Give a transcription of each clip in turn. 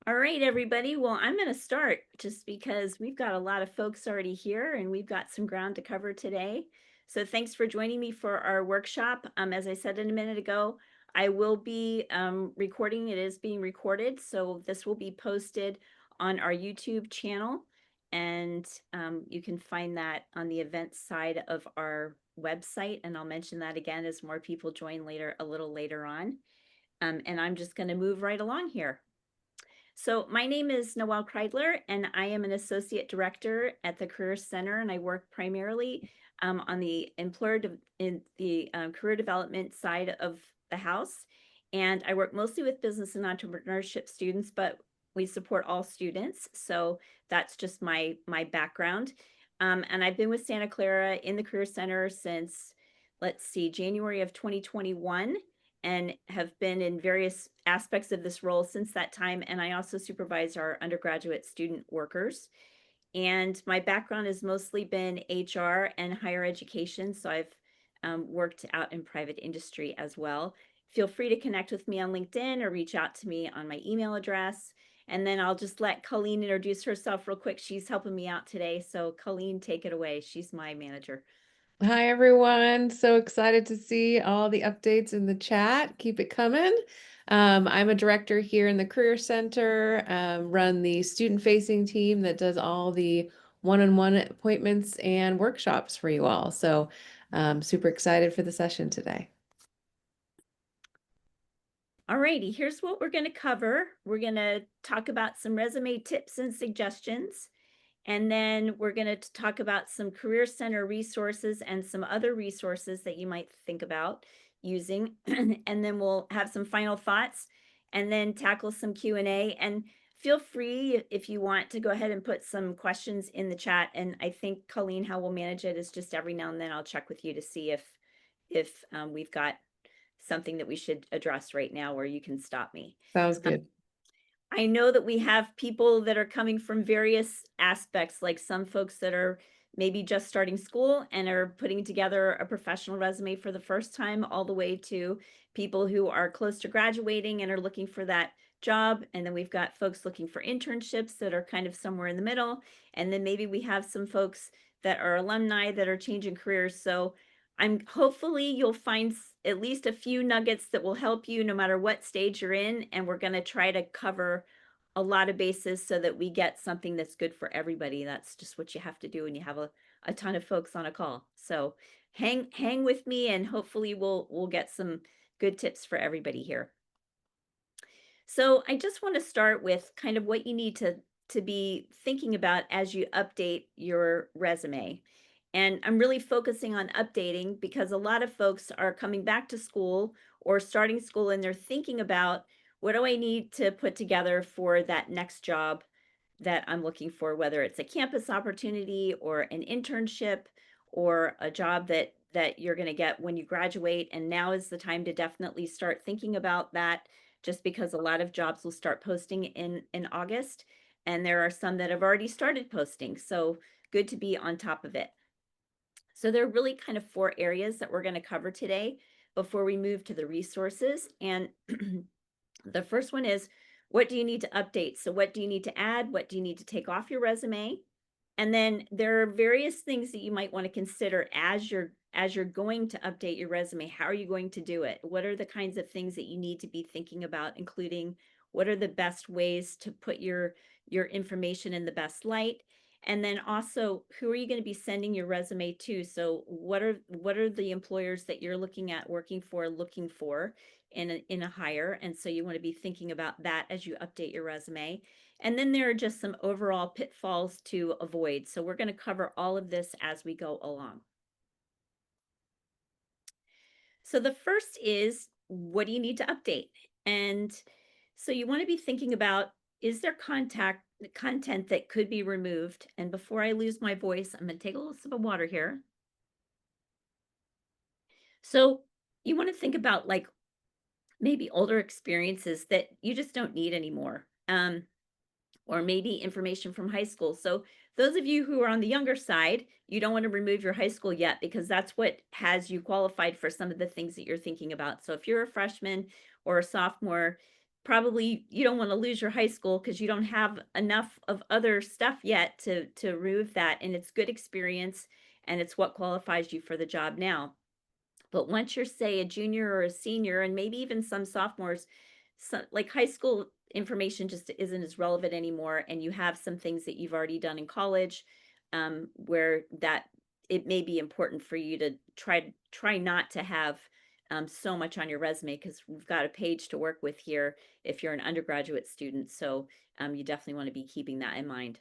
All right, everybody. Well, I'm going to start just because we've got a lot of folks already here and we've got some ground to cover today. So thanks for joining me for our workshop. As I said a minute ago, I will be recording. It is being recorded. So this will be posted on our YouTube channel. And you can find that on the events side of our website. And I'll mention that again as more people join later, a little later on. And I'm just going to move right along here. So my name is Noelle Kreidler, and I am an associate director at the Career Center, and I work primarily on the career development side of the house. And I work mostly with business and entrepreneurship students, but we support all students. So that's just my background. And I've been with Santa Clara in the Career Center since, let's see, January of 2021 and have been in various aspects of this role since that time. And I also supervise our undergraduate student workers. And my background has mostly been HR and higher education. So I've worked out in private industry as well. Feel free to connect with me on LinkedIn or reach out to me on my email address. And then I'll just let Colleen introduce herself real quick. She's helping me out today. So Colleen, take it away. She's my manager. Hi, everyone. So excited to see all the updates in the chat. Keep it coming. I'm a director here in the Career Center, run the student-facing team that does all the one-on-one appointments and workshops for you all. So super excited for the session today. All righty, here's what we're going to cover. We're going to talk about some resume tips and suggestions. And then we're going to talk about some Career Center resources and some other resources that you might think about using. And then we'll have some final thoughts and then tackle some Q&A. And feel free if you want to go ahead and put some questions in the chat. And I think, Colleen, how we'll manage it is just every now and then I'll check with you to see if we've got something that we should address right now where you can stop me. Sounds good. I know that we have people that are coming from various aspects, like some folks that are maybe just starting school and are putting together a professional resume for the first time, all the way to people who are close to graduating and are looking for that job. And then we've got folks looking for internships that are kind of somewhere in the middle. And then maybe we have some folks that are alumni that are changing careers. So I'm hopefully you'll find at least a few nuggets that will help you no matter what stage you're in. And we're going to try to cover a lot of bases so that we get something that's good for everybody. That's just what you have to do when you have a ton of folks on a call. So hang with me and hopefully we'll get some good tips for everybody here. So I just want to start with kind of what you need to be thinking about as you update your resume. And I'm really focusing on updating because a lot of folks are coming back to school or starting school and they're thinking about what do I need to put together for that next job that I'm looking for, whether it's a campus opportunity or an internship or a job that you're going to get when you graduate. And now is the time to definitely start thinking about that, just because a lot of jobs will start posting in August, and there are some that have already started posting. So good to be on top of it. So there are really kind of four areas that we're going to cover today before we move to the resources. And the first one is, what do you need to update? So what do you need to add? What do you need to take off your resume? And then there are various things that you might want to consider as you're going to update your resume. How are you going to do it? What are the kinds of things that you need to be thinking about, including what are the best ways to put your information in the best light? And then also, who are you going to be sending your resume to? So what are the employers that you're looking at working for looking for in a hire? And so you want to be thinking about that as you update your resume. And then there are just some overall pitfalls to avoid. So we're going to cover all of this as we go along. So the first is, what do you need to update? And so you want to be thinking about, is there content that could be removed? And before I lose my voice, I'm going to take a little sip of water here. So you want to think about like maybe older experiences that you just don't need anymore. Or maybe information from high school. So those of you who are on the younger side, you don't want to remove your high school yet because that's what has you qualified for some of the things that you're thinking about. So if you're a freshman or a sophomore, probably you don't want to lose your high school because you don't have enough of other stuff yet to remove that, and it's good experience and it's what qualifies you for the job now. But once you're, say, a junior or a senior, and maybe even some sophomores, like high school information just isn't as relevant anymore, and you have some things that you've already done in college, where that it may be important for you to try not to have so much on your resume because we've got a page to work with here if you're an undergraduate student. So you definitely want to be keeping that in mind.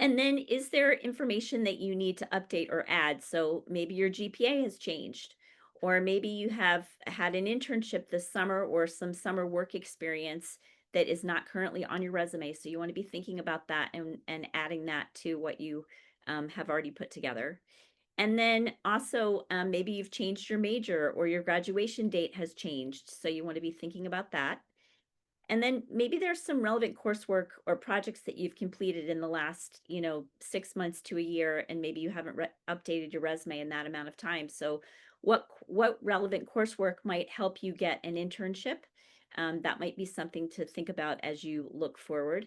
And then is there information that you need to update or add? So maybe your GPA has changed, or maybe you have had an internship this summer or some summer work experience that is not currently on your resume. So you want to be thinking about that and adding that to what you have already put together. And then also, maybe you've changed your major or your graduation date has changed. So you want to be thinking about that. And then maybe there's some relevant coursework or projects that you've completed in the last, 6 months to a year, and maybe you haven't updated your resume in that amount of time. So, what relevant coursework might help you get an internship? That might be something to think about as you look forward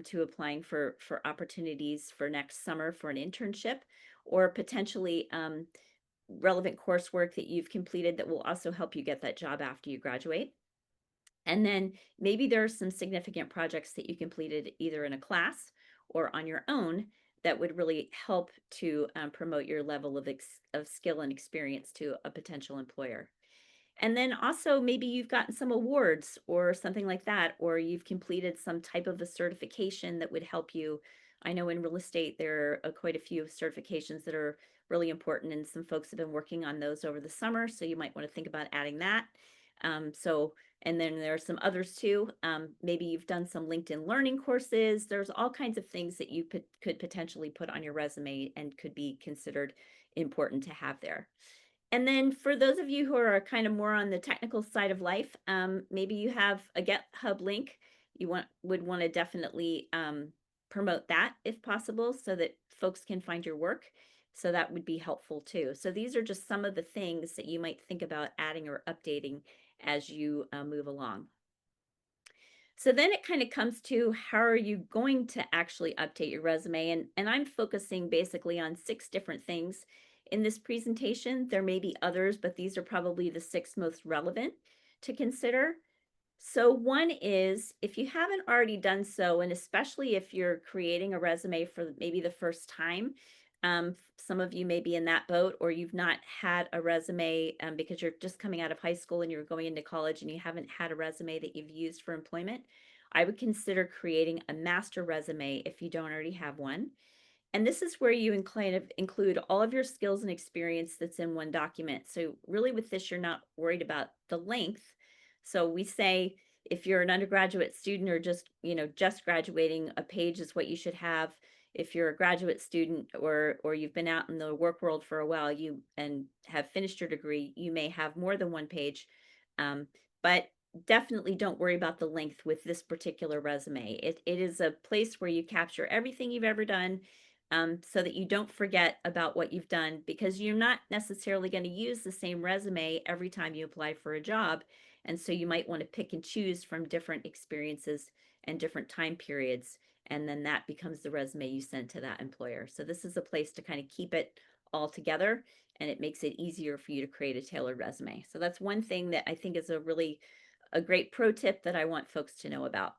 to applying for opportunities for next summer for an internship, or potentially relevant coursework that you've completed that will also help you get that job after you graduate. And then maybe there are some significant projects that you completed either in a class or on your own that would really help to promote your level of skill and experience to a potential employer. And then also maybe you've gotten some awards or something like that, or you've completed some type of a certification that would help you. I know in real estate there are quite a few certifications that are really important, and some folks have been working on those over the summer. So you might want to think about adding that. And then there are some others too. Maybe you've done some LinkedIn learning courses. There's all kinds of things that you could potentially put on your resume and could be considered important to have there. And then for those of you who are kind of more on the technical side of life, maybe you have a GitHub link. Would want to definitely promote that if possible so that folks can find your work. So that would be helpful too. So these are just some of the things that you might think about adding or updating as you move along. So then it kind of comes to how are you going to actually update your resume? And I'm focusing basically on 6 different things in this presentation. There may be others, but these are probably the 6 most relevant to consider. So one is if you haven't already done so, and especially if you're creating a resume for maybe the first time, some of you may be in that boat, or you've not had a resume because you're just coming out of high school and you're going into college and you haven't had a resume that you've used for employment. I would consider creating a master resume if you don't already have one. And this is where you include all of your skills and experience that's in one document. So really with this, you're not worried about the length. So we say if you're an undergraduate student or just graduating, a page is what you should have. If you're a graduate student or you've been out in the work world for a while, and have finished your degree, you may have more than one page. But definitely don't worry about the length with this particular resume. It is a place where you capture everything you've ever done, so that you don't forget about what you've done, because you're not necessarily going to use the same resume every time you apply for a job. And so you might want to pick and choose from different experiences and different time periods. And then that becomes the resume you send to that employer. So this is a place to kind of keep it all together, and it makes it easier for you to create a tailored resume. So that's one thing that I think is a great pro tip that I want folks to know about.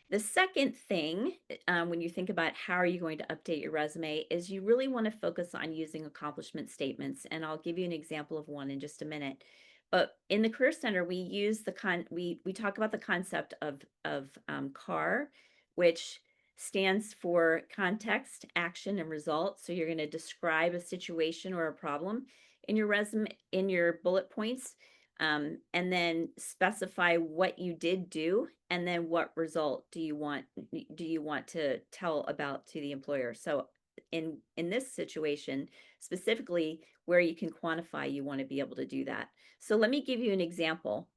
The second thing, when you think about how are you going to update your resume, is you really want to focus on using accomplishment statements. And I'll give you an example of one in just a minute. But in the Career Center, we use we talk about the concept of CAR, which stands for context, action, and result. So you're going to describe a situation or a problem in your resume, in your bullet points, and then specify what you did do, and then what result do you want to tell about to the employer. So in this situation specifically where you can quantify, you want to be able to do that. So let me give you an example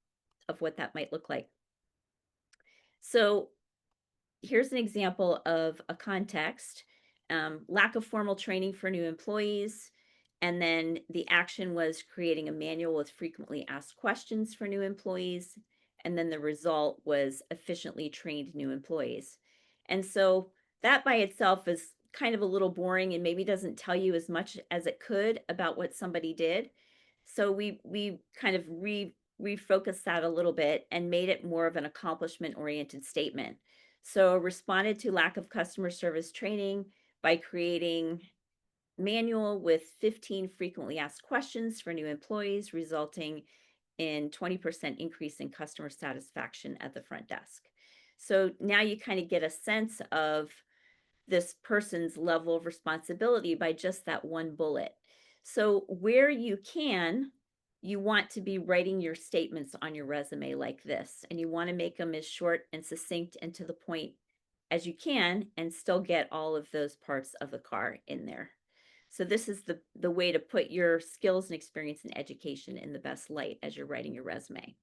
of what that might look like. So here's an example of a context: lack of formal training for new employees, And then the action was creating a manual with frequently asked questions for new employees. And then the result was efficiently trained new employees. And so that by itself is kind of a little boring and maybe doesn't tell you as much as it could about what somebody did. So we kind of refocused that a little bit and made it more of an accomplishment oriented statement. So responded to lack of customer service training by creating manual with 15 frequently asked questions for new employees, resulting in 20% increase in customer satisfaction at the front desk. So now you kind of get a sense of this person's level of responsibility by just that one bullet. So where you can, you want to be writing your statements on your resume like this, and you want to make them as short and succinct and to the point as you can and still get all of those parts of the car in there. So this is the way to put your skills and experience in education in the best light as you're writing your resume.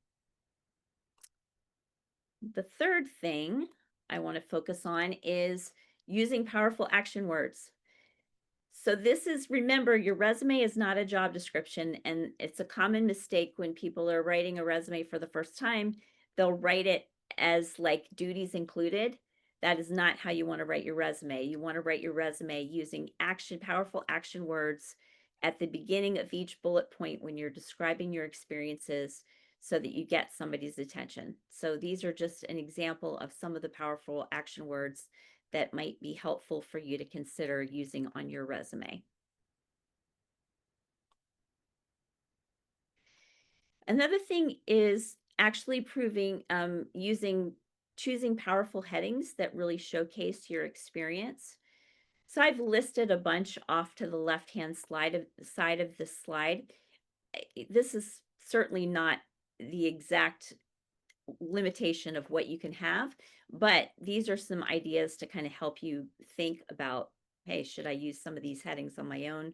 The third thing I want to focus on is using powerful action words. So this is, remember, your resume is not a job description, and it's a common mistake when people are writing a resume for the first time. They'll write it as like duties included. That is not how you want to write your resume. You want to write your resume using powerful action words at the beginning of each bullet point when you're describing your experiences so that you get somebody's attention. So these are just an example of some of the powerful action words that might be helpful for you to consider using on your resume. Another thing is actually choosing powerful headings that really showcase your experience. So I've listed a bunch off to the left-hand side of this slide. This is certainly not the exact limitation of what you can have, but these are some ideas to kind of help you think about, hey, should I use some of these headings on my own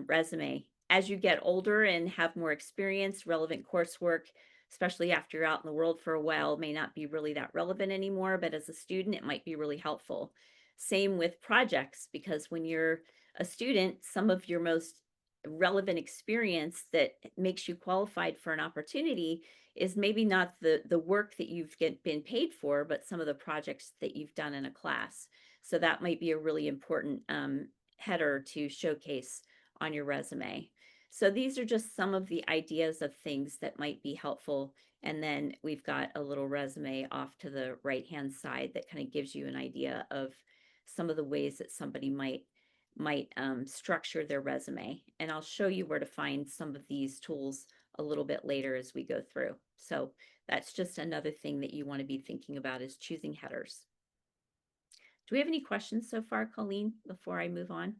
resume? As you get older and have more experience, relevant coursework, especially after you're out in the world for a while, may not be really that relevant anymore, but as a student, it might be really helpful. Same with projects, because when you're a student, some of your most relevant experience that makes you qualified for an opportunity is maybe not the work that you've been paid for, but some of the projects that you've done in a class. So that might be a really important header to showcase on your resume. So these are just some of the ideas of things that might be helpful. And then we've got a little resume off to the right-hand side that kind of gives you an idea of some of the ways that somebody might structure their resume. And I'll show you where to find some of these tools a little bit later as we go through. So that's just another thing that you want to be thinking about, is choosing headers. Do we have any questions so far, Colleen, before I move on?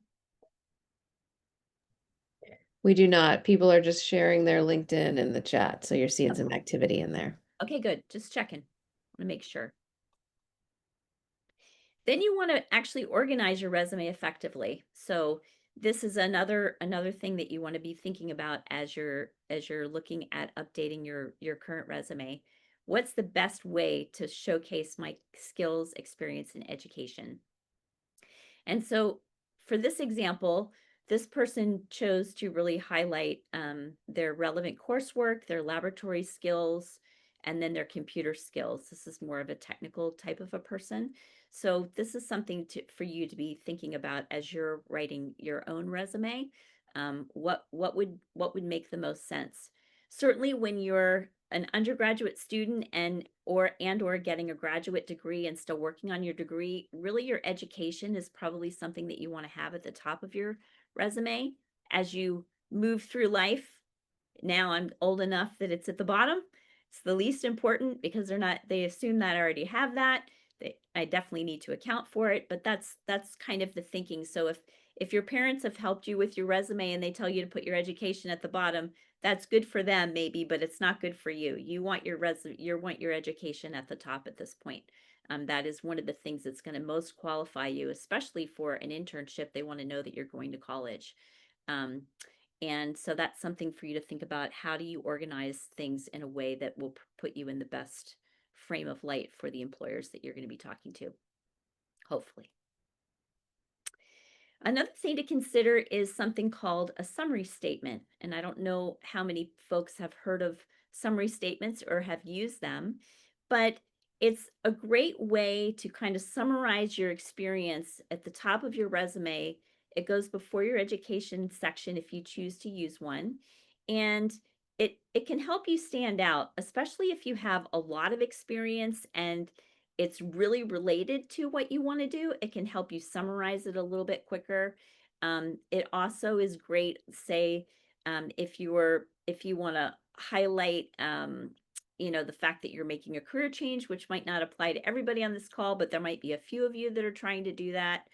We do not. People are just sharing their LinkedIn in the chat, so you're seeing some activity in there. Okay, good. Just checking. I want to make sure. Then you want to actually organize your resume effectively. So this is another thing that you want to be thinking about as you're looking at updating your current resume. What's the best way to showcase my skills, experience, and education? And so for this example, this person chose to really highlight their relevant coursework, their laboratory skills, and then their computer skills. This is more of a technical type of a person. So this is something for you to be thinking about as you're writing your own resume. What would make the most sense? Certainly when you're an undergraduate student or getting a graduate degree and still working on your degree, really your education is probably something that you want to have at the top of your resume. As you move through life, now I'm old enough that it's at the bottom. It's the least important because they assume that I already have that. I definitely need to account for it, but that's kind of the thinking. So if your parents have helped you with your resume and they tell you to put your education at the bottom, that's good for them maybe, but it's not good for you. You want your education at the top at this point. That is one of the things that's going to most qualify you, especially for an internship. They want to know that you're going to college. And so that's something for you to think about. How do you organize things in a way that will put you in the best frame of light for the employers that you're going to be talking to, hopefully. Another thing to consider is something called a summary statement. And I don't know how many folks have heard of summary statements or have used them, but it's a great way to kind of summarize your experience at the top of your resume. It goes before your education section if you choose to use one. And it can help you stand out, especially if you have a lot of experience and it's really related to what you want to do. It can help you summarize it a little bit quicker. It also is great, say, if you want to highlight, the fact that you're making a career change, which might not apply to everybody on this call, but there might be a few of you that are trying to do that.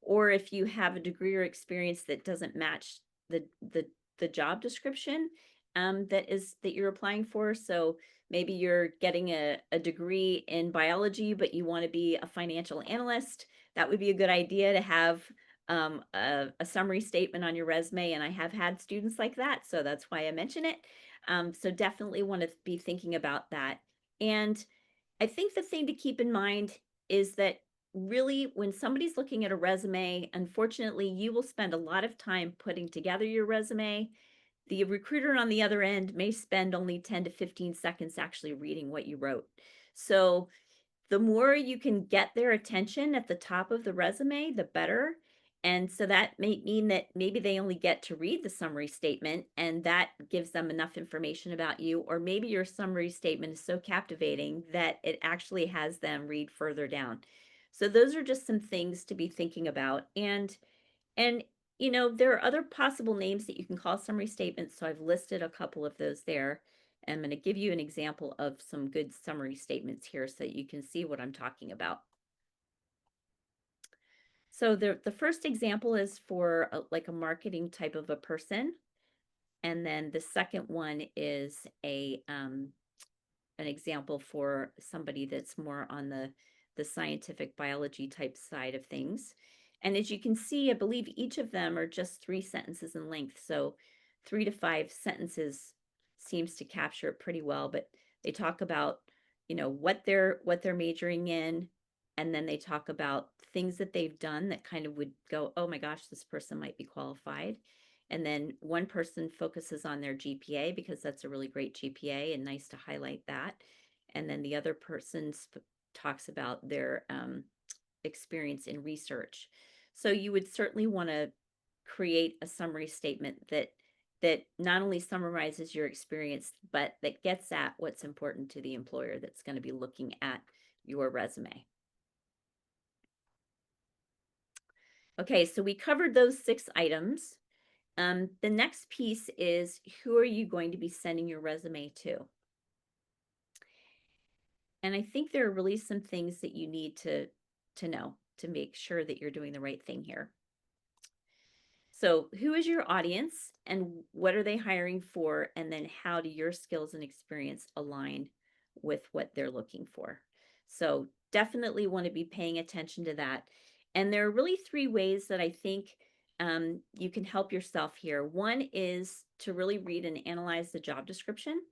Or if you have a degree or experience that doesn't match the the the job description that you're applying for. So maybe you're getting a degree in biology, but you want to be a financial analyst. That would be a good idea to have a summary statement on your resume. And I have had students like that. So that's why I mention it. So definitely want to be thinking about that. And I think the thing to keep in mind is that really when somebody's looking at a resume, unfortunately, you will spend a lot of time putting together your resume. The recruiter on the other end may spend only 10 to 15 seconds actually reading what you wrote. So the more you can get their attention at the top of the resume, the better. And so that may mean that maybe they only get to read the summary statement and that gives them enough information about you. Or maybe your summary statement is so captivating that it actually has them read further down. So those are just some things to be thinking about. And there are other possible names that you can call summary statements. So I've listed a couple of those there. I'm going to give you an example of some good summary statements here so that you can see what I'm talking about. So the first example is for like a marketing type of a person. And then the second one is an example for somebody that's more on the scientific biology type side of things. And as you can see, I believe each of them are just 3 sentences in length. So 3 to 5 sentences seems to capture it pretty well, but they talk about, what they're majoring in, and then they talk about things that they've done that kind of would go, oh my gosh, this person might be qualified. And then one person focuses on their GPA because that's a really great GPA and nice to highlight that. And then the other person talks about their experience in research. So you would certainly want to create a summary statement that not only summarizes your experience, but that gets at what's important to the employer that's going to be looking at your resume. Okay, so we covered those 6 items. The next piece is who are you going to be sending your resume to? And I think there are really some things that you need to know to make sure that you're doing the right thing here. So, who is your audience and what are they hiring for? And then how do your skills and experience align with what they're looking for? So, definitely want to be paying attention to that. And there are really 3 ways that I think you can help yourself here. One is to really read and analyze the job description.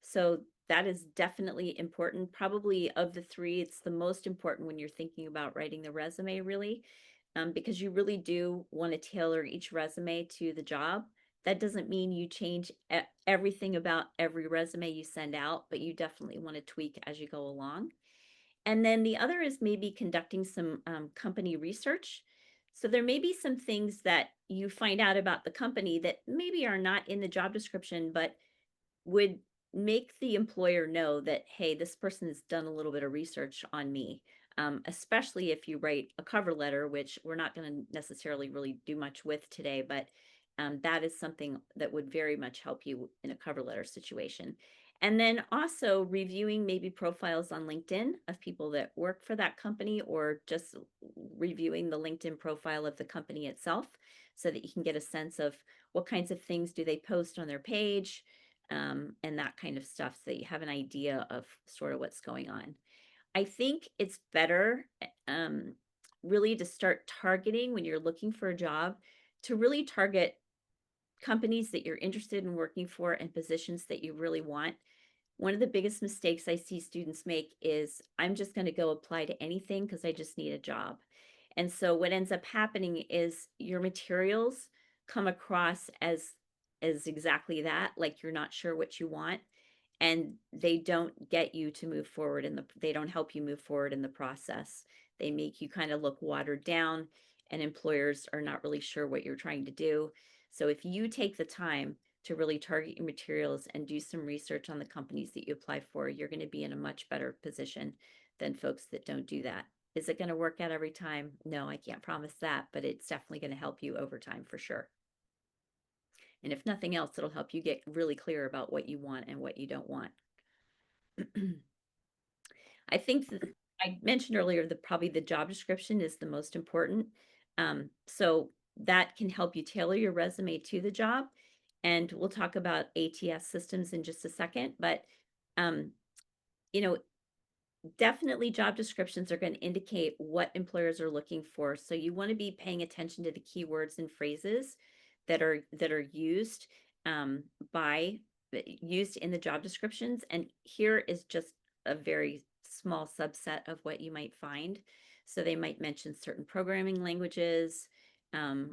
So, that is definitely important. Probably of the 3, it's the most important when you're thinking about writing the resume, really, because you really do want to tailor each resume to the job. That doesn't mean you change everything about every resume you send out, but you definitely want to tweak as you go along. And then the other is maybe conducting some company research. So there may be some things that you find out about the company that maybe are not in the job description, but would make the employer know that, hey, this person has done a little bit of research on me, especially if you write a cover letter, which we're not going to necessarily really do much with today, but that is something that would very much help you in a cover letter situation. And then also reviewing maybe profiles on LinkedIn of people that work for that company, or just reviewing the LinkedIn profile of the company itself so that you can get a sense of what kinds of things do they post on their page, and that kind of stuff, so that you have an idea of sort of what's going on. I think it's better really to start targeting when you're looking for a job, to really target companies that you're interested in working for and positions that you really want. One of the biggest mistakes I see students make is, I'm just going to go apply to anything because I just need a job. And so what ends up happening is your materials come across as exactly that, like you're not sure what you want, and they don't get you to move forward they don't help you move forward in the process. They make you kind of look watered down, and employers are not really sure what you're trying to do. So if you take the time to really target your materials and do some research on the companies that you apply for, you're going to be in a much better position than folks that don't do that. Is it going to work out every time? No, I can't promise that, but it's definitely going to help you over time for sure. And if nothing else, it'll help you get really clear about what you want and what you don't want. I think that I mentioned earlier that probably the job description is the most important. So that can help you tailor your resume to the job. And we'll talk about ATS systems in just a second. But, um, you know, definitely job descriptions are going to indicate what employers are looking for. So you want to be paying attention to the keywords and phrases that are used um, by used in the job descriptions. And here is just a very small subset of what you might find. So they might mention certain programming languages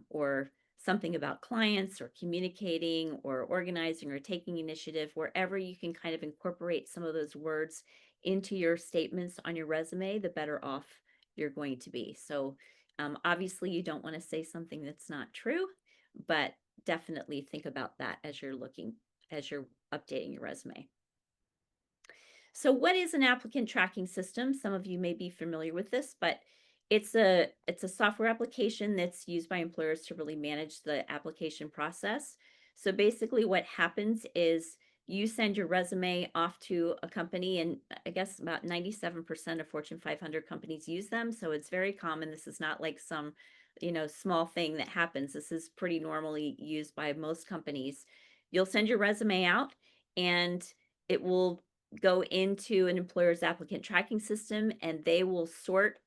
or something about clients or communicating or organizing or taking initiative, wherever you can kind of incorporate some of those words into your statements on your resume, the better off you're going to be. So obviously you don't want to say something that's not true, but definitely think about that as you're updating your resume. So what is an applicant tracking system? Some of you may be familiar with this, but it's a software application that's used by employers to really manage the application process. So basically what happens is you send your resume off to a company, and I guess about 97% of Fortune 500 companies use them. So it's very common. This is not like some, small thing that happens. This is pretty normally used by most companies. You'll send your resume out, and it will go into an employer's applicant tracking system, and they will sort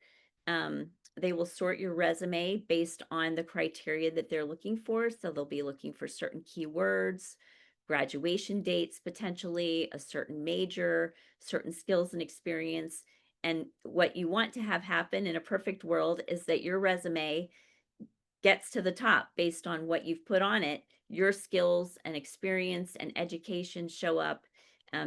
your resume based on the criteria that they're looking for. So they'll be looking for certain keywords, graduation dates, potentially a certain major, certain skills and experience. And what you want to have happen in a perfect world is that your resume gets to the top based on what you've put on it. Your skills and experience and education show up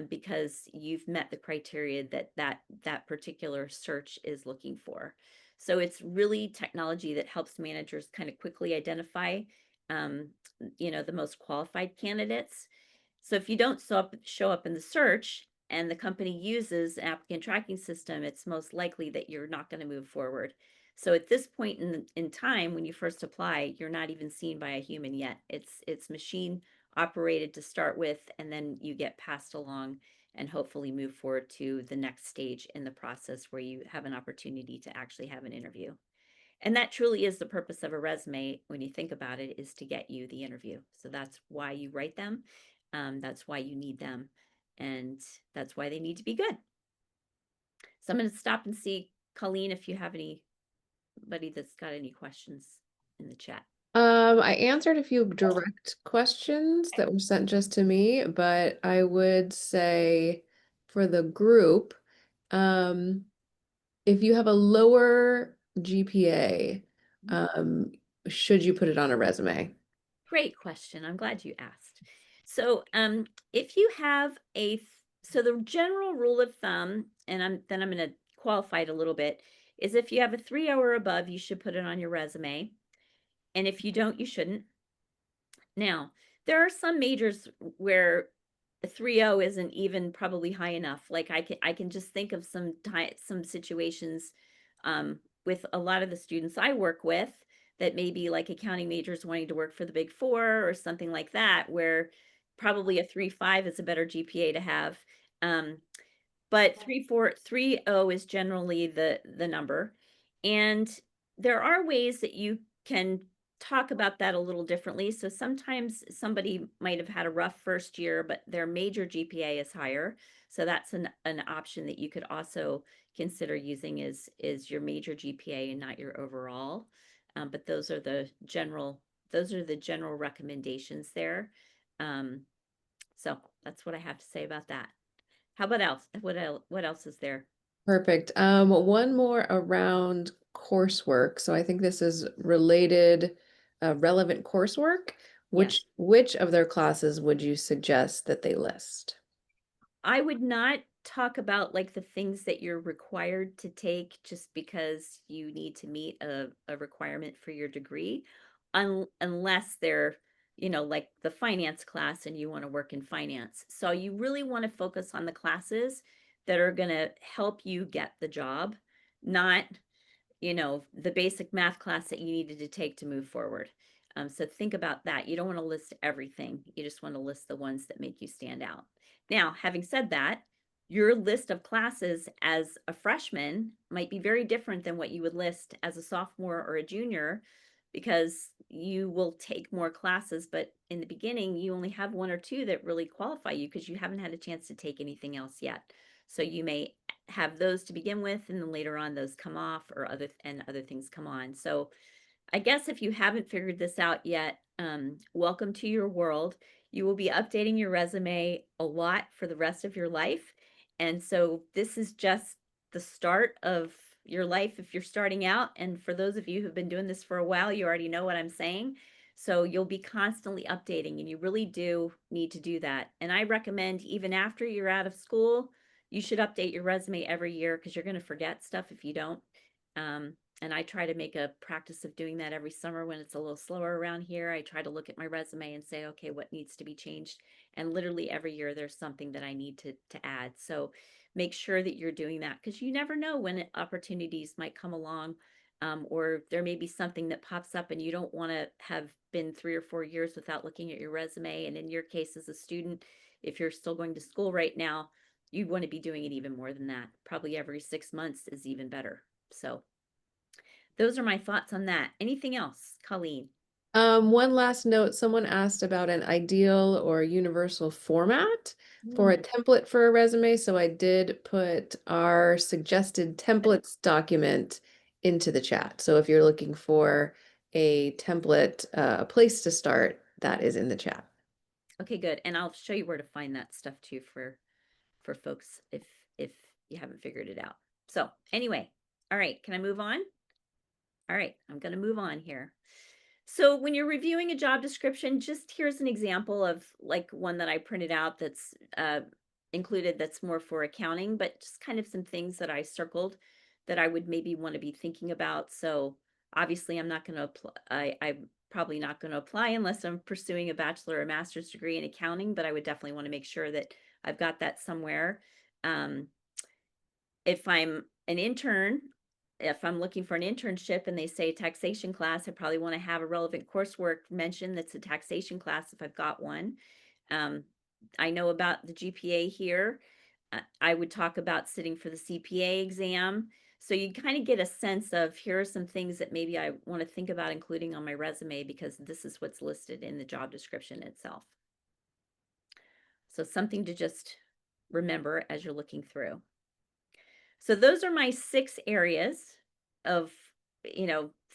because you've met the criteria that particular search is looking for. So it's really technology that helps managers kind of quickly identify, um, the most qualified candidates. So if you don't show up in the search and the company uses an applicant tracking system, it's most likely that you're not going to move forward. So at this point in time, when you first apply, you're not even seen by a human yet. It's machine operated to start with, and then you get passed along and hopefully move forward to the next stage in the process where you have an opportunity to actually have an interview. And that truly is the purpose of a resume when you think about it, is to get you the interview. So that's why you write them. That's why you need them. And that's why they need to be good. So I'm going to stop and see, Colleen, if you have anybody that's got any questions in the chat. I answered a few direct questions that were sent just to me, but I would say for the group, um, if you have a lower GPA, um, should you put it on a resume? Great question. I'm glad you asked. So, if you have so the general rule of thumb, and I'm going to qualify it a little bit, is if you have a 3.0 or above, you should put it on your resume. And if you don't, you shouldn't. Now, there are some majors where a 3.0 isn't even probably high enough. Like I can just think of some situations with a lot of the students I work with that may be like accounting majors wanting to work for the Big Four or something like that, where probably a 3.5 is a better GPA to have. But 3.0 is generally the number. And there are ways that you can talk about that a little differently. So sometimes somebody might have had a rough first year, but their major GPA is higher. So that's an option that you could also consider using is your major GPA and not your overall. But those are the general recommendations there. So that's what I have to say about that. How about else? What else is there? Perfect. One more around coursework. So I think this is related, relevant coursework. Yes. Which of their classes would you suggest that they list? I would not talk about like the things that you're required to take just because you need to meet a requirement for your degree, unless they're, like the finance class and you want to work in finance. So you really want to focus on the classes that are going to help you get the job, not the basic math class that you needed to take to move forward. So think about that. You don't want to list everything. You just want to list the ones that make you stand out. Now, having said that, your list of classes as a freshman might be very different than what you would list as a sophomore or a junior because you will take more classes, but in the beginning, you only have one or two that really qualify you because you haven't had a chance to take anything else yet. So you may have those to begin with, and then later on those come off or other things come on. So I guess if you haven't figured this out yet, welcome to your world. You will be updating your resume a lot for the rest of your life. And so this is just the start of your life if you're starting out. And for those of you who've been doing this for a while, you already know what I'm saying. So you'll be constantly updating, and you really do need to do that. And I recommend even after you're out of school, you should update your resume every year because you're going to forget stuff if you don't. And I try to make a practice of doing that every summer when it's a little slower around here. I try to look at my resume and say, okay, what needs to be changed? And literally every year there's something that I need to add. So make sure that you're doing that because you never know when opportunities might come along, or there may be something that pops up and you don't want to have been 3 or 4 years without looking at your resume. And in your case as a student, if you're still going to school right now, you want to be doing it even more than that. Probably every 6 months is even better. So those are my thoughts on that. Anything else, Colleen? One last note, someone asked about an ideal or universal format for a Mm, template for a resume. So I did put our suggested templates document into the chat. So if you're looking for a template, a place to start, that is in the chat. okay, good. And I'll show you where to find that stuff too for folks if you haven't figured it out. So anyway, all right, can I move on? All right, I'm going to move on here. So when you're reviewing a job description, just here's an example of like one that I printed out that's included that's more for accounting, but just kind of some things that I circled that I would maybe want to be thinking about. So obviously I'm not going to apply. I'm probably not going to apply unless I'm pursuing a bachelor or master's degree in accounting, but I would definitely want to make sure that I've got that somewhere. Um, if I'm an intern, if I'm looking for an internship and they say taxation class, I probably want to have a relevant coursework mentioned that's a taxation class if I've got one. Um, I know about the GPA here. I would talk about sitting for the CPA exam. So you kind of get a sense of here are some things that maybe I want to think about including on my resume because this is what's listed in the job description itself. So something to just remember as you're looking through. So those are my 6 areas of,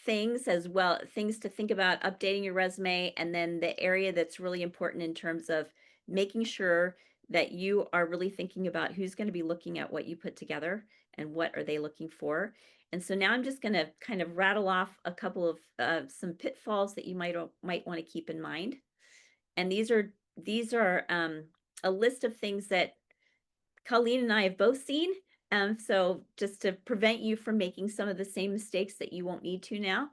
things as well, things to think about updating your resume. And then the area that's really important in terms of making sure that you are really thinking about who's going to be looking at what you put together and what are they looking for. And so now I'm just going to kind of rattle off a couple of some pitfalls that you might want to keep in mind. And these are a list of things that Colleen and I have both seen. So just to prevent you from making some of the same mistakes that you won't need to now.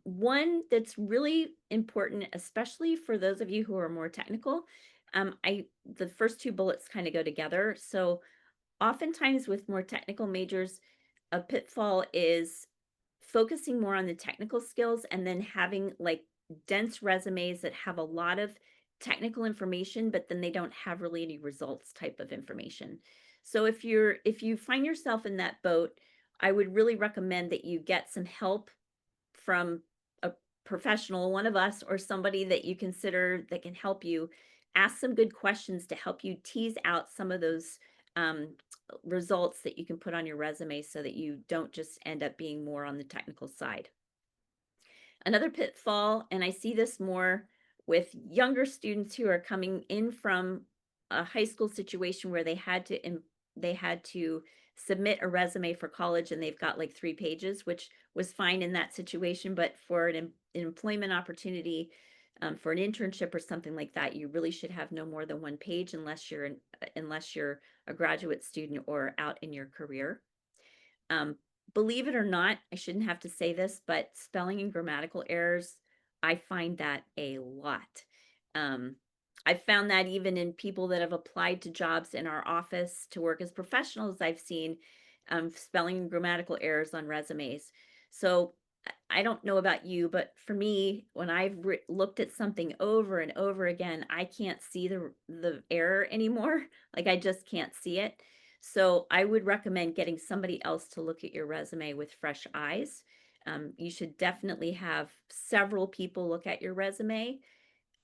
One that's really important, especially for those of you who are more technical, the first 2 bullets kind of go together. So oftentimes with more technical majors, a pitfall is focusing more on the technical skills and then having like dense resumes that have a lot of technical information, but then they don't have really any results type of information. So if you find yourself in that boat, I would really recommend that you get some help from a professional, one of us, or somebody that you consider that can help you. Ask some good questions to help you tease out some of those um, results that you can put on your resume so that you don't just end up being more on the technical side. Another pitfall, and I see this more with younger students who are coming in from a high school situation where they had to they had to submit a resume for college and they've got like 3 pages, which was fine in that situation. But for an employment opportunity, for an internship or something like that, you really should have no more than 1 page unless you're a graduate student or out in your career. Um, Believe it or not, I shouldn't have to say this, but spelling and grammatical errors, I find that a lot. Um, I've found that even in people that have applied to jobs in our office to work as professionals, I've seen spelling and grammatical errors on resumes. So I don't know about you, but for me, when I've looked at something over and over again, I can't see the error anymore. Like I just can't see it. So I would recommend getting somebody else to look at your resume with fresh eyes. You should definitely have several people look at your resume.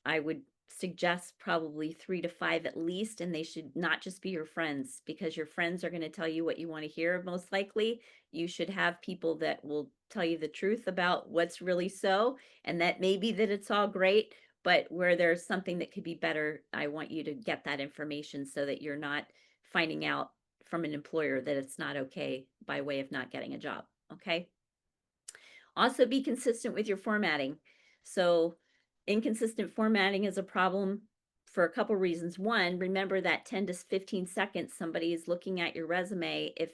I would suggest probably 3 to 5 at least, and they should not just be your friends because your friends are going to tell you what you want to hear most likely. You should have people that will tell you the truth about what's really so, and that may be that it's all great, but where there's something that could be better, I want you to get that information so that you're not finding out from an employer that it's not okay by way of not getting a job. Okay. Also be consistent with your formatting. So inconsistent formatting is a problem for a couple reasons. One, remember that 10 to 15 seconds somebody is looking at your resume. If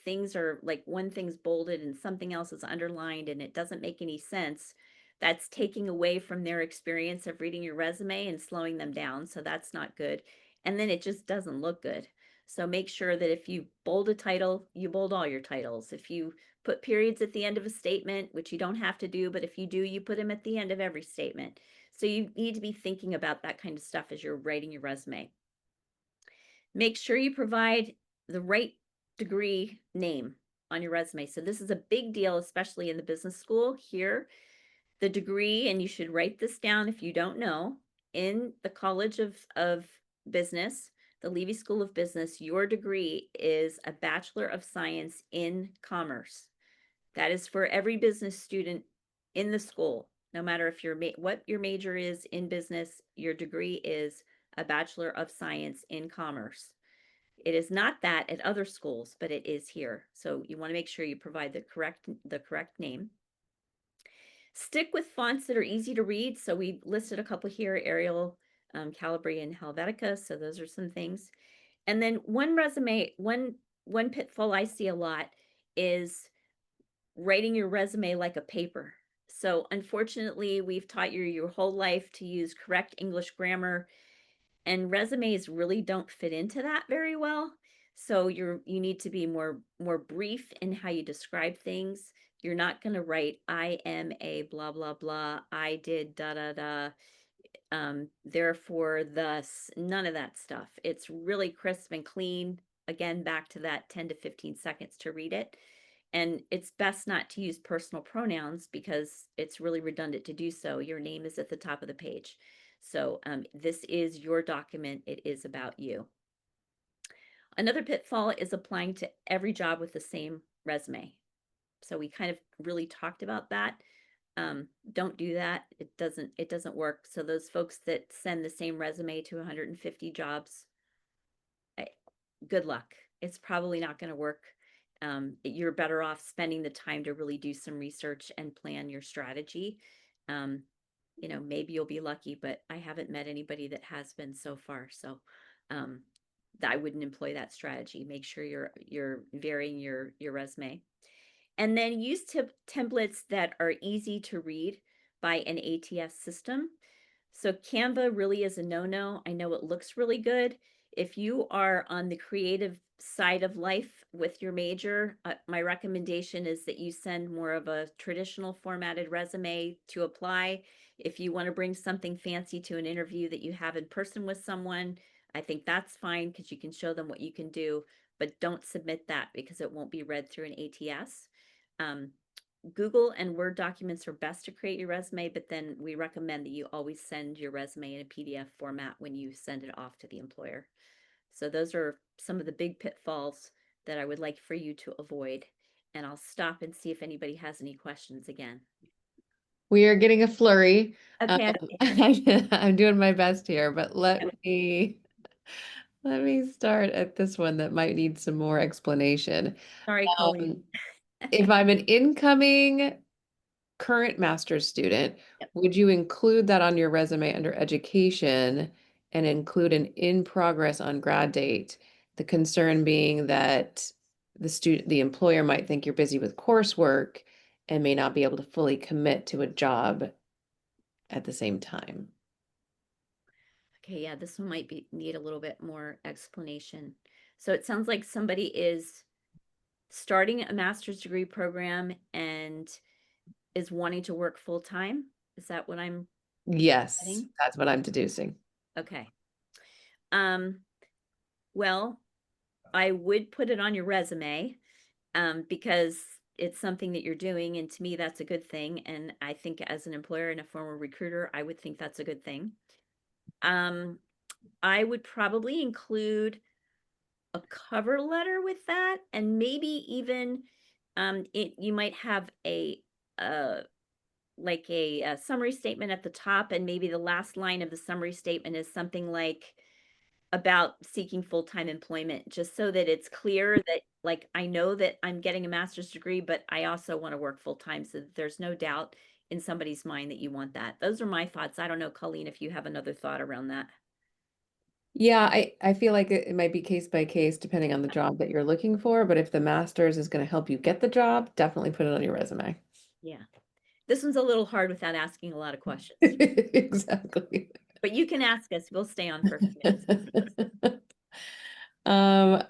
things are like one thing's bolded and something else is underlined and it doesn't make any sense, that's taking away from their experience of reading your resume and slowing them down. So that's not good. And then it just doesn't look good. So make sure that if you bold a title, you bold all your titles. If you put periods at the end of a statement, which you don't have to do, but if you do, you put them at the end of every statement. So you need to be thinking about that kind of stuff as you're writing your resume. Make sure you provide the right degree name on your resume. So this is a big deal, especially in the business school here. The degree, and you should write this down if you don't know, in the College of Business, the Levy School of Business, your degree is a Bachelor of Science in Commerce. That is for every business student in the school. No matter if what your major is in business, your degree is a Bachelor of Science in Commerce. It is not that at other schools, but it is here. So you want to make sure you provide the correct name. Stick with fonts that are easy to read. So we listed a couple here, Arial, Calibri, and Helvetica. So those are some things. And then one pitfall I see a lot is writing your resume like a paper. So unfortunately, we've taught you your whole life to use correct English grammar, and resumes really don't fit into that very well. So you need to be more brief in how you describe things. You're not going to write I am a blah blah blah, I did da da da, therefore thus, none of that stuff. It's really crisp and clean. Again, back to that 10 to 15 seconds to read it. And it's best not to use personal pronouns because it's really redundant to do so. Your name is at the top of the page. So this is your document. It is about you. Another pitfall is applying to every job with the same resume. So we kind of really talked about that. Don't do that. It doesn't work. So those folks that send the same resume to 150 jobs, good luck. It's probably not going to work. You're better off spending the time to really do some research and plan your strategy. Um, maybe you'll be lucky, but I haven't met anybody that has been so far. So I wouldn't employ that strategy. Make sure you're varying your resume. And then use templates that are easy to read by an ATS system. So Canva really is a no-no. I know it looks really good. If you are on the creative side of life with your major, my recommendation is that you send more of a traditional formatted resume to apply. If you want to bring something fancy to an interview that you have in person with someone, I think that's fine because you can show them what you can do, but don't submit that because it won't be read through an ATS. Google and Word documents are best to create your resume, but then we recommend that you always send your resume in a PDF format when you send it off to the employer. So those are some of the big pitfalls that I would like for you to avoid. And I'll stop and see if anybody has any questions again. We are getting a flurry. Okay. I'm doing my best here, but let me Let me start at this one that might need some more explanation. Sorry, Colleen. Um, if I'm an incoming current master's student, Yep. would you include that on your resume under education and include an in progress on grad date? The concern being that the employer might think you're busy with coursework and may not be able to fully commit to a job at the same time. Okay, yeah, this one might be need a little bit more explanation. So it sounds like somebody is starting a master's degree program and is wanting to work full time. Is that what I'm Yes, getting? that's what I'm deducing. Okay. Um, well, I would put it on your resume, because it's something that you're doing, and to me, that's a good thing. And I think as an employer and a former recruiter, I would think that's a good thing. Um, I would probably include a cover letter with that, and maybe even you might have uh like a summary statement at the top, and maybe the last line of the summary statement is something like about seeking full-time employment, just so that it's clear that, like, I know that I'm getting a master's degree, but I also want to work full-time, so that there's no doubt in somebody's mind that you want that. Those are my thoughts. I don't know, Colleen, if you have another thought around that. Yeah, I feel like it might be case by case depending on the job that you're looking for, but if the master's is going to help you get the job, definitely put it on your resume. Yeah. This one's a little hard without asking a lot of questions, Exactly. but you can ask us. We'll stay on for a few minutes.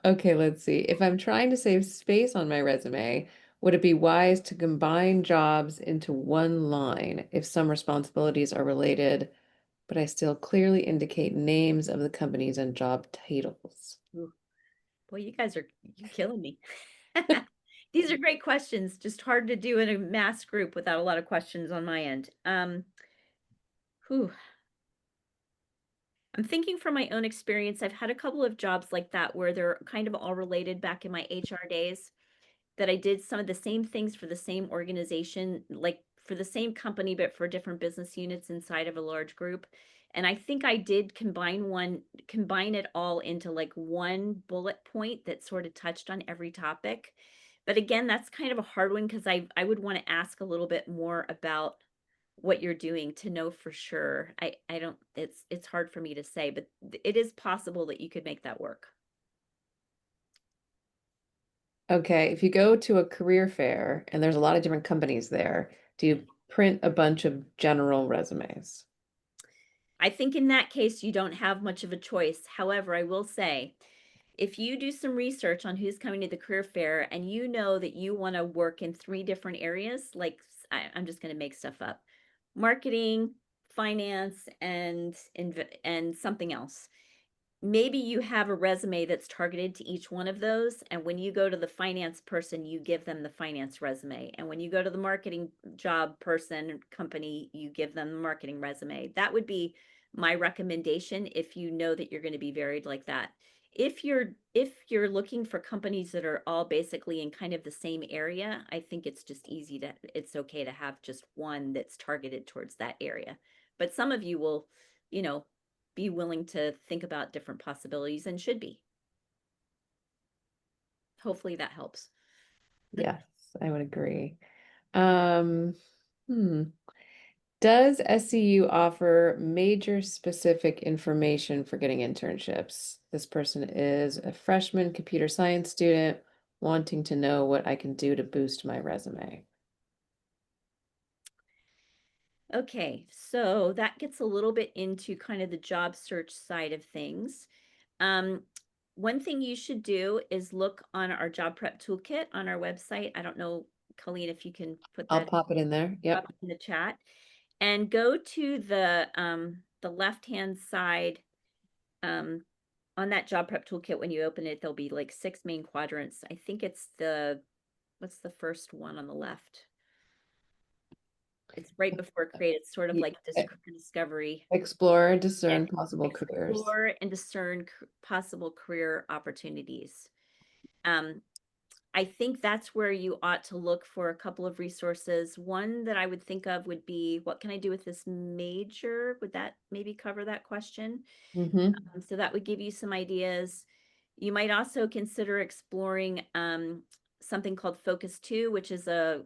Okay, let's see. If I'm trying to save space on my resume, would it be wise to combine jobs into one line if some responsibilities are related, but I still clearly indicate names of the companies and job titles? Ooh, boy, you killing me. These are great questions, just hard to do in a mass group without a lot of questions on my end. Whew. I'm thinking from my own experience, I've had a couple of jobs like that where they're kind of all related back in my HR days, that I did some of the same things for the same organization, like for the same company, but for different business units inside of a large group. And I think I did combine it all into like one bullet point that sort of touched on every topic. But again, that's kind of a hard one because I would want to ask a little bit more about what you're doing to know for sure. I don't, it's hard for me to say, but it is possible that you could make that work. Okay, if you go to a career fair and there's a lot of different companies there, do you print a bunch of general resumes? I think in that case, you don't have much of a choice. However, I will say, if you do some research on who's coming to the career fair and you know that you want to work in three different areas, like I'm just going to make stuff up: marketing, finance, and something else. Maybe you have a resume that's targeted to each one of those, and when you go to the finance person, you give them the finance resume, and when you go to the marketing job person company, you give them the marketing resume. That would be my recommendation if you know that you're going to be varied like that. If you're looking for companies that are all basically in kind of the same area, I think it's okay to have just one that's targeted towards that area. But some of you will, you know, be willing to think about different possibilities, and should be. Hopefully that helps. Yes, I would agree. Um, hmm. Does SCU offer major specific information for getting internships? This person is a freshman computer science student wanting to know what I can do to boost my resume. Okay, so that gets a little bit into kind of the job search side of things. Um, One thing you should do is look on our job prep toolkit on our website. I don't know, Colleen, if you can put I'll that pop it in there. up Yep. in the chat, and go to the left-hand side. Um, on that job prep toolkit, when you open it, there'll be like six main quadrants. I think it's what's the first one on the left? It's right before create. It's sort of Ye- like e- discovery. Explore, Yeah. discern possible careers. Explore and discern possible career opportunities. Um, I think that's where you ought to look for a couple of resources. One that I would think of would be, what can I do with this major? Would that maybe cover that question? Mm-hmm. So that would give you some ideas. You might also consider exploring something called Focus 2, which is a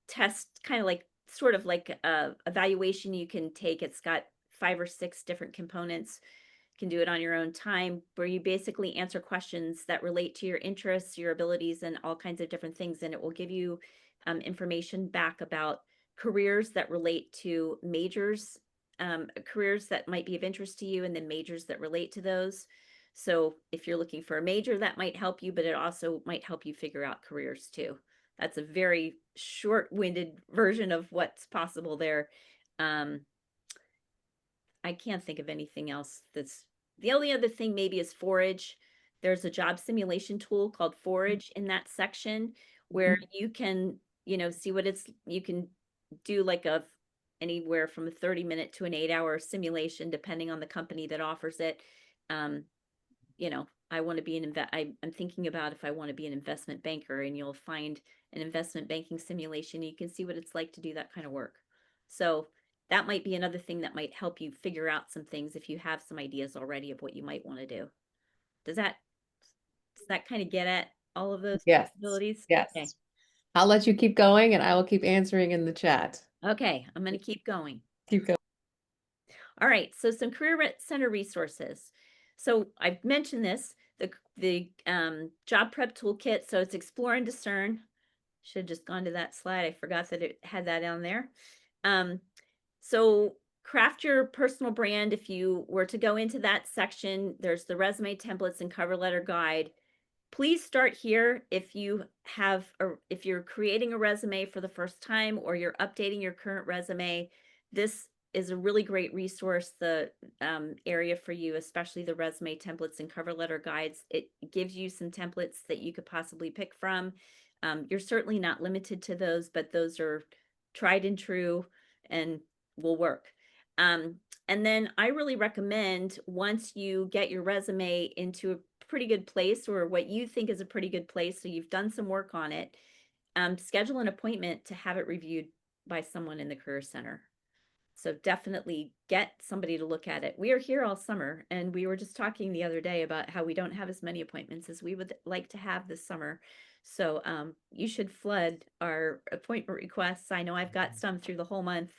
test, kind of like sort of like a evaluation you can take. It's got 5 or 6 different components. You can do it on your own time, where you basically answer questions that relate to your interests, your abilities, and all kinds of different things. And it will give you information back about careers that relate to majors, careers that might be of interest to you, and then majors that relate to those. So if you're looking for a major, that might help you, but it also might help you figure out careers too. That's a very short-winded version of what's possible there. Um, I can't think of anything else that's the only other thing maybe is Forage. There's a job simulation tool called Forage in that section where you can, see what you can do like anywhere from a 30-minute to an 8-hour simulation, depending on the company that offers it. Um, I want to be I'm thinking about if I want to be an investment banker, and you'll find an investment banking simulation. You can see what it's like to do that kind of work. So that might be another thing that might help you figure out some things if you have some ideas already of what you might want to do. Does that kind of get at all of those Yes. possibilities? Okay. Yes. I'll let you keep going and I will keep answering in the chat. Okay, I'm going to keep going. Keep going. All right, so some Career Center resources. So I've mentioned this, the job prep toolkit. So it's Explore and Discern. Should have just gone to that slide. I forgot that it had that on there. So craft your personal brand. If you were to go into that section, there's the resume templates and cover letter guide. Please start here if if you're creating a resume for the first time, or you're updating your current resume. This is a really great resource, the area for you, especially the resume templates and cover letter guides. It gives you some templates that you could possibly pick from. You're certainly not limited to those, but those are tried and true and will work. And then I really recommend, once you get your resume into a pretty good place, or what you think is a pretty good place, so you've done some work on it, schedule an appointment to have it reviewed by someone in the Career Center. So definitely get somebody to look at it. We are here all summer, and we were just talking the other day about how we don't have as many appointments as we would like to have this summer. So you should flood our appointment requests. I know I've got some through the whole month,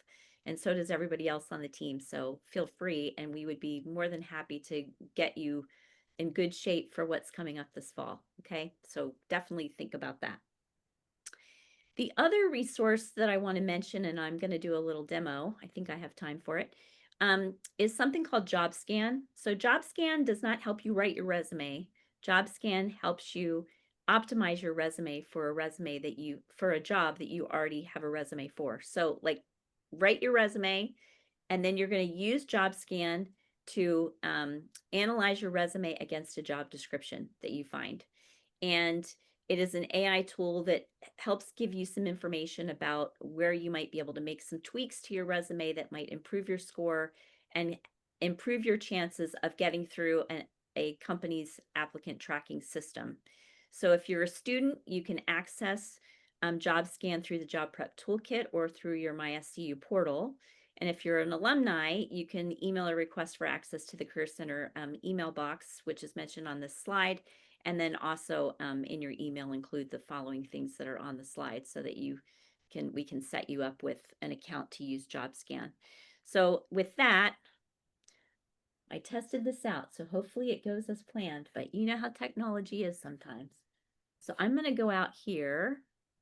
and so does everybody else on the team. So feel free, and we would be more than happy to get you in good shape for what's coming up this fall. Okay, so definitely think about that. The other resource that I want to mention, and I'm going to do a little demo, I think I have time for it, is something called JobScan. So JobScan does not help you write your resume. JobScan helps you optimize your resume for a job that you already have a resume for. So like, write your resume, and then you're going to use JobScan to analyze your resume against a job description that you find. And it is an AI tool that helps give you some information about where you might be able to make some tweaks to your resume that might improve your score and improve your chances of getting through a company's applicant tracking system. So if you're a student, you can access JobScan through the Job Prep Toolkit or through your MySCU portal. And if you're an alumni, you can email a request for access to the Career Center email box, which is mentioned on this slide. And then also in your email, include the following things that are on the slide, so that we can set you up with an account to use JobScan. So with that, I tested this out, so hopefully it goes as planned, but you know how technology is sometimes. So I'm going to go out here,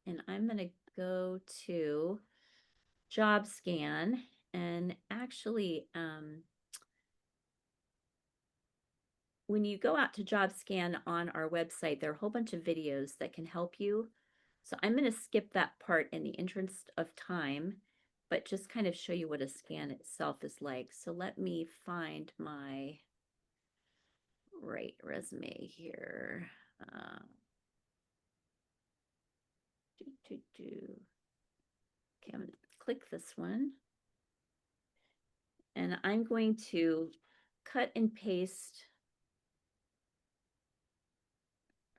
and I'm going to go to JobScan, and actually, when you go out to JobScan on our website, there are a whole bunch of videos that can help you. So I'm going to skip that part in the interest of time, but just kind of show you what a scan itself is like. So let me find my right resume here. Okay, I'm going to click this one. And I'm going to cut and paste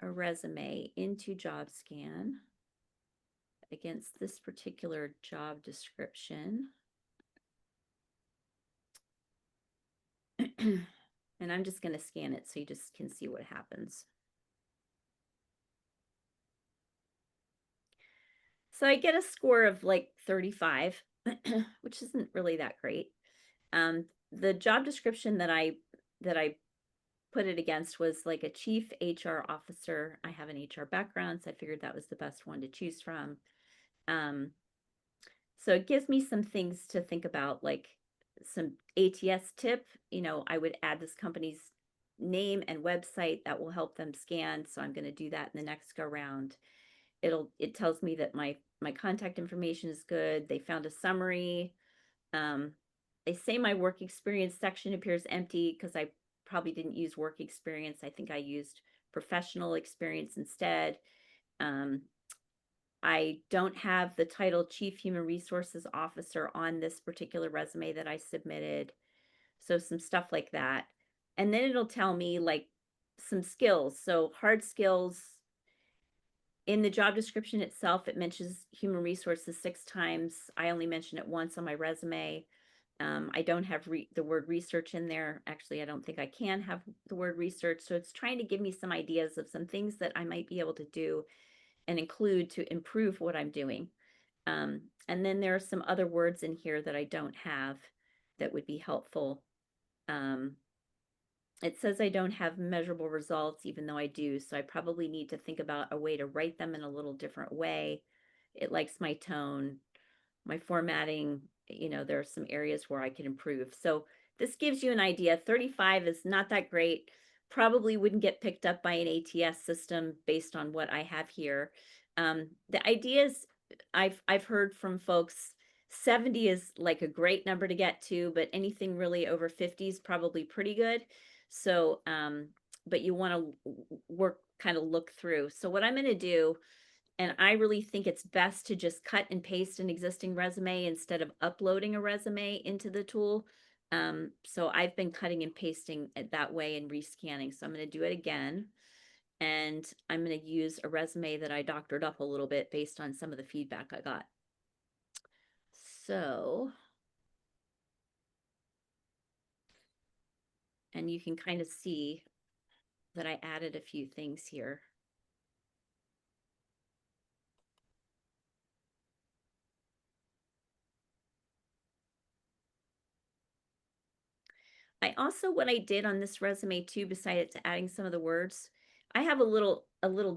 a resume into JobScan against this particular job description. And I'm just going to scan it so you just can see what happens. So I get a score of like 35, which isn't really that great. The job description that I put it against was like a chief HR officer. I have an HR background, so I figured that was the best one to choose from. So it gives me some things to think about, like some ATS tip. I would add this company's name and website that will help them scan. So I'm going to do that in the next go round. It tells me that my contact information is good. They found a summary. They say my work experience section appears empty because I probably didn't use work experience. I think I used professional experience instead. I don't have the title Chief Human Resources Officer on this particular resume that I submitted. So some stuff like that. And then it'll tell me like some skills. So hard skills. In the job description itself, it mentions human resources 6 times. I only mention it once on my resume. I don't have the word research in there. Actually, I don't think I can have the word research. So it's trying to give me some ideas of some things that I might be able to do and include to improve what I'm doing. And then there are some other words in here that I don't have that would be helpful. It says I don't have measurable results, even though I do. So I probably need to think about a way to write them in a little different way. It likes my tone, my formatting. There are some areas where I can improve. So this gives you an idea. 35 is not that great. Probably wouldn't get picked up by an ATS system based on what I have here. The ideas I've heard from folks, 70 is like a great number to get to, but anything really over 50 is probably pretty good. So, but you want to look through. So what I'm going to do, and I really think it's best to just cut and paste an existing resume instead of uploading a resume into the tool. So I've been cutting and pasting it that way and rescanning. So I'm going to do it again. And I'm going to use a resume that I doctored up a little bit based on some of the feedback I got. So, and you can kind of see that I added a few things here. I also, what I did on this resume too, besides adding some of the words, I have a little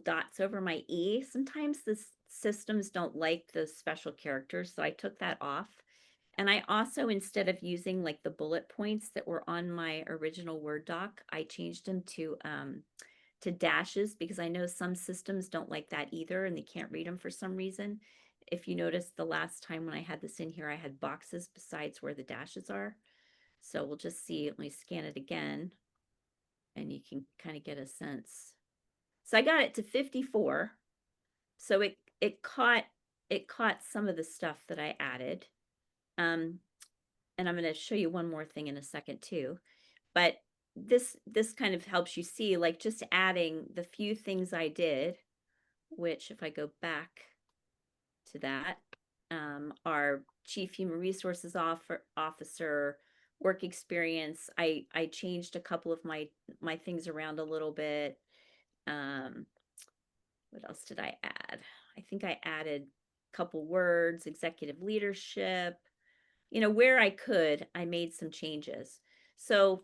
dots over my E. Sometimes the systems don't like the special characters, so I took that off. And I also, instead of using like the bullet points that were on my original Word doc, I changed them to dashes because I know some systems don't like that either and they can't read them for some reason. If you notice, the last time when I had this in here, I had boxes besides where the dashes are. So we'll just see, let me scan it again and you can kind of get a sense. So I got it to 54. So it caught some of the stuff that I added. And I'm going to show you one more thing in a second too. But this kind of helps you see, like, just adding the few things I did, which if I go back to that, are Chief Human Resources Officer, work experience. I changed a couple of my things around a little bit. What else did I add? I think I added a couple words, executive leadership. Where I could, I made some changes. So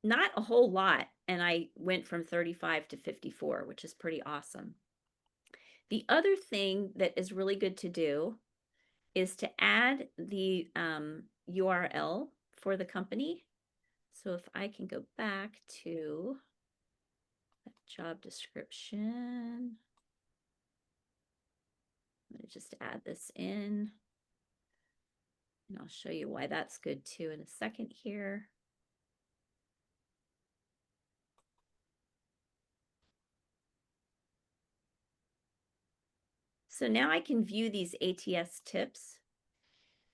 not a whole lot. And I went from 35 to 54, which is pretty awesome. The other thing that is really good to do is to add the URL for the company. So if I can go back to that job description, I'm going to just add this in. And I'll show you why that's good too in a second here. So now I can view these ATS tips.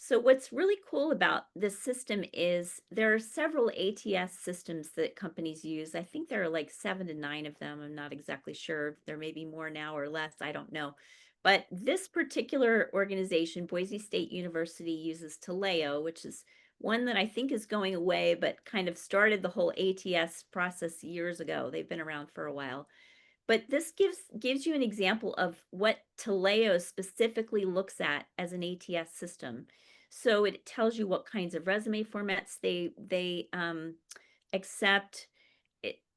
So what's really cool about this system is there are several ATS systems that companies use. I think there are like 7 to 9 of them. I'm not exactly sure. There may be more now or less. I don't know. But this particular organization, Boise State University, uses Taleo, which is one that I think is going away, but kind of started the whole ATS process years ago. They've been around for a while. But this gives you an example of what Taleo specifically looks at as an ATS system. So it tells you what kinds of resume formats they accept.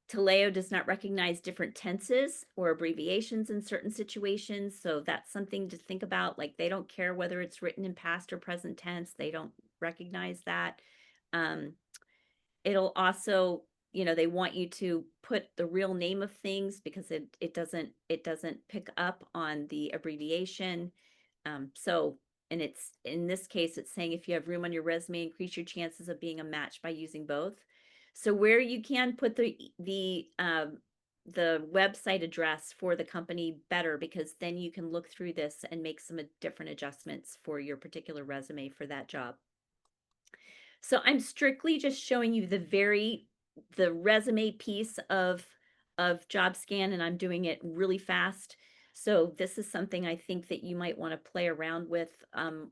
Taleo does not recognize different tenses or abbreviations in certain situations, so that's something to think about. Like they don't care whether it's written in past or present tense; they don't recognize that. Um, It'll also, they want you to put the real name of things because it doesn't pick up on the abbreviation. So, and it's in this case, it's saying if you have room on your resume, increase your chances of being a match by using both. So where you can put the website address for the company better, because then you can look through this and make some different adjustments for your particular resume for that job. So I'm strictly just showing you the resume piece of JobScan, and I'm doing it really fast. So this is something I think that you might want to play around with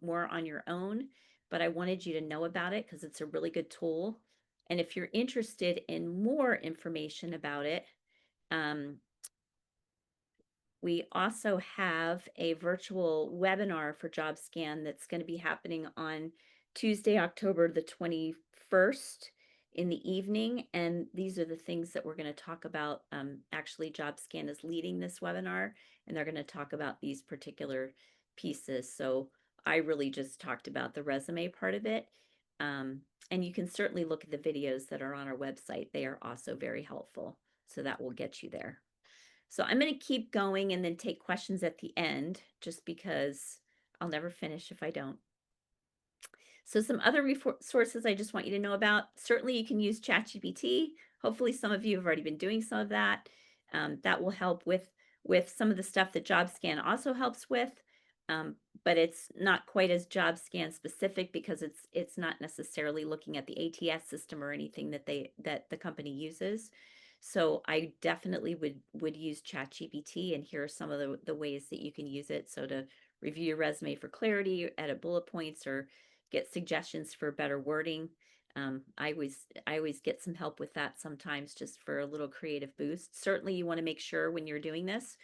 more on your own, but I wanted you to know about it because it's a really good tool. And if you're interested in more information about it, um, we also have a virtual webinar for JobScan that's going to be happening on Tuesday, October the 21st in the evening. And these are the things that we're going to talk about. Actually, JobScan is leading this webinar, and they're going to talk about these particular pieces. So I really just talked about the resume part of it. And you can certainly look at the videos that are on our website. They are also very helpful. So that will get you there. So I'm going to keep going and then take questions at the end, just because I'll never finish if I don't. So some other resources I just want you to know about. Certainly you can use ChatGPT. Hopefully some of you have already been doing some of that. That will help with some of the stuff that JobScan also helps with. But it's not quite as JobScan specific because it's not necessarily looking at the ATS system or anything that the company uses. So I definitely would use ChatGPT, and here are some of the ways that you can use it. So to review your resume for clarity, edit bullet points, or get suggestions for better wording. I always get some help with that sometimes, just for a little creative boost. Certainly you want to make sure when you're doing this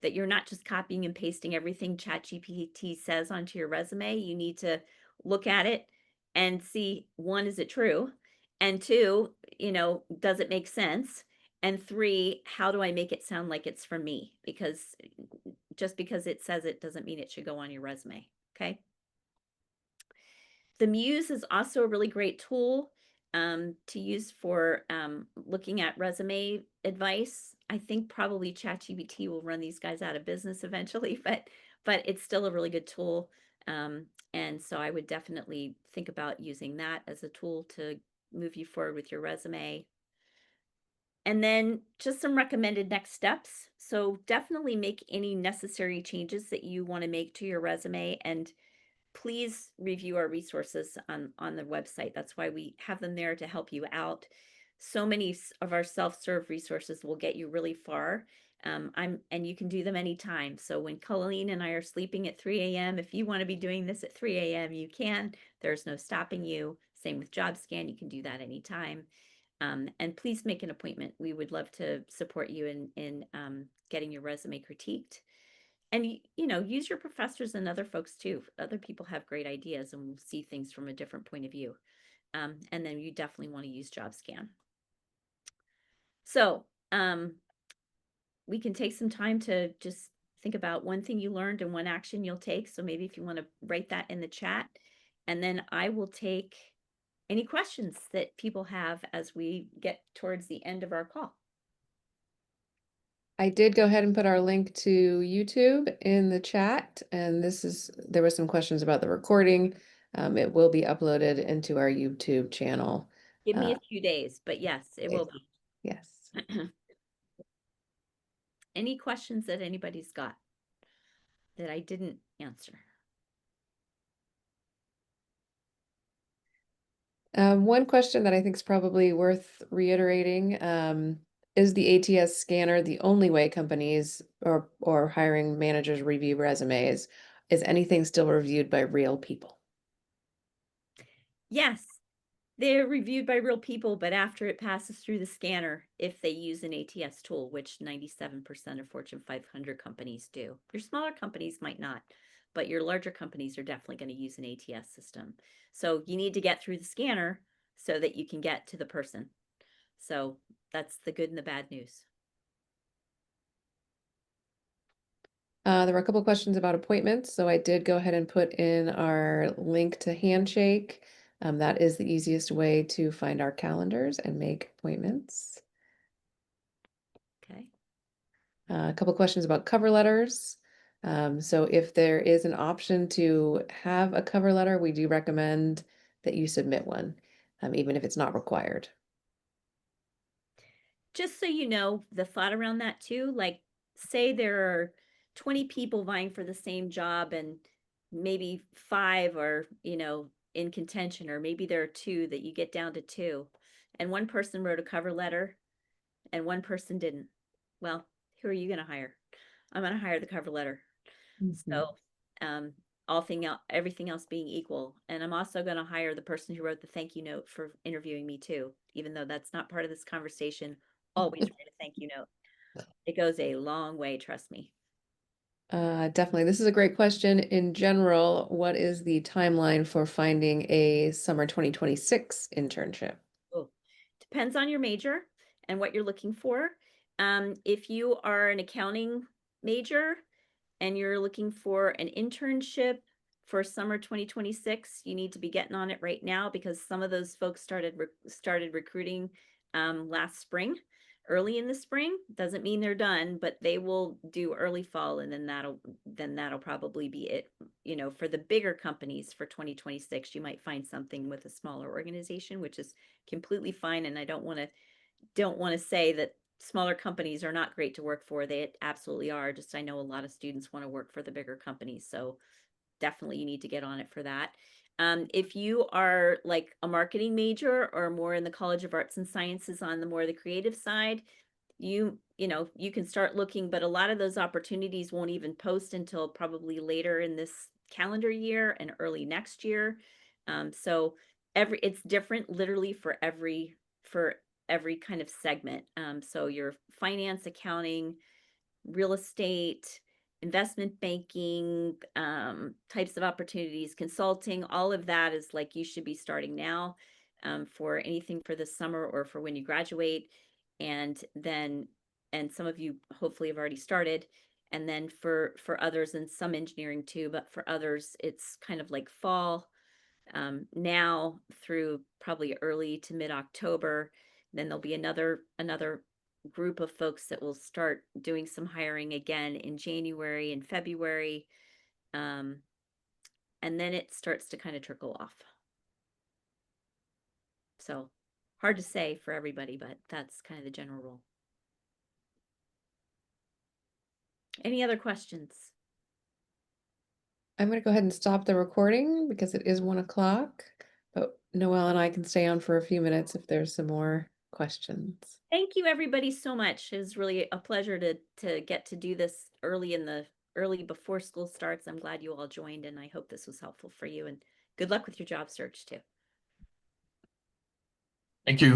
that you're not just copying and pasting everything ChatGPT says onto your resume. You need to look at it and see, one, is it true? And two, does it make sense? And three, how do I make it sound like it's for me? Because just because it says it doesn't mean it should go on your resume. Okay. The Muse is also a really great tool to use for looking at resume advice. I think probably ChatGPT will run these guys out of business eventually, but it's still a really good tool. And so I would definitely think about using that as a tool to move you forward with your resume. And then just some recommended next steps. So definitely make any necessary changes that you want to make to your resume, and please review our resources on the website. That's why we have them there, to help you out. So many of our self-serve resources will get you really far. And you can do them anytime. So when Colleen and I are sleeping at 3 a.m., if you want to be doing this at 3 a.m., you can. There's no stopping you. Same with JobScan. You can do that anytime. And please make an appointment. We would love to support you in getting your resume critiqued. And use your professors and other folks too. Other people have great ideas and will see things from a different point of view. And then you definitely want to use JobScan. So we can take some time to just think about one thing you learned and one action you'll take. So maybe if you want to write that in the chat, and then I will take any questions that people have as we get towards the end of our call. I did go ahead and put our link to YouTube in the chat, and there were some questions about the recording. It will be uploaded into our YouTube channel. Give me a few days, but yes, it will be. Yes. Any questions that anybody's got that I didn't answer? One question that I think is probably worth reiterating, is the ATS scanner the only way companies or hiring managers review resumes? Is anything still reviewed by real people? Yes, they're reviewed by real people, but after it passes through the scanner, if they use an ATS tool, which 97% of Fortune 500 companies do. Your smaller companies might not, but your larger companies are definitely going to use an ATS system. So you need to get through the scanner so that you can get to the person. So that's the good and the bad news. There were a couple questions about appointments, so I did go ahead and put in our link to Handshake. That is the easiest way to find our calendars and make appointments. Okay. A couple questions about cover letters. So if there is an option to have a cover letter, we do recommend that you submit one, even if it's not required. Just so you know, the thought around that too, like say there are 20 people vying for the same job and maybe 5 are, in contention, or maybe there are 2 that you get down to 2 and one person wrote a cover letter and one person didn't. Well, who are you going to hire? I'm going to hire the cover letter. Mhm. So, um, everything else being equal. And I'm also going to hire the person who wrote the thank you note for interviewing me too, even though that's not part of this conversation. Always write a thank you note. It goes a long way, trust me. Definitely. This is a great question. In general, what is the timeline for finding a summer 2026 internship? Oh, depends on your major and what you're looking for. If you are an accounting major and you're looking for an internship for summer 2026, you need to be getting on it right now because some of those folks started recruiting last spring, early in the spring. Doesn't mean they're done, but they will do early fall, and then that'll probably be it. For the bigger companies for 2026, you might find something with a smaller organization, which is completely fine. And I don't want to say that smaller companies are not great to work for. They absolutely are. Just I know a lot of students want to work for the bigger companies. So definitely you need to get on it for that. If you are like a marketing major or more in the College of Arts and Sciences on the more the creative side, you can start looking, but a lot of those opportunities won't even post until probably later in this calendar year and early next year. So it's different literally for every kind of segment. So your finance, accounting, real estate, investment banking, types of opportunities, consulting, all of that is like you should be starting now, for anything for this summer or for when you graduate. And some of you hopefully have already started. And then for others, and some engineering too, but for others, it's kind of like fall, now through probably early to mid-October. Then there'll be another group of folks that will start doing some hiring again in January and February. Um, and then it starts to kind of trickle off. So hard to say for everybody, but that's kind of the general rule. Any other questions? I'm going to go ahead and stop the recording because it is 1 o'clock, but Noelle and I can stay on for a few minutes if there's some more questions. Thank you everybody so much. It was really a pleasure to get to do this early before school starts. I'm glad you all joined, and I hope this was helpful for you, and good luck with your job search too. Thank you.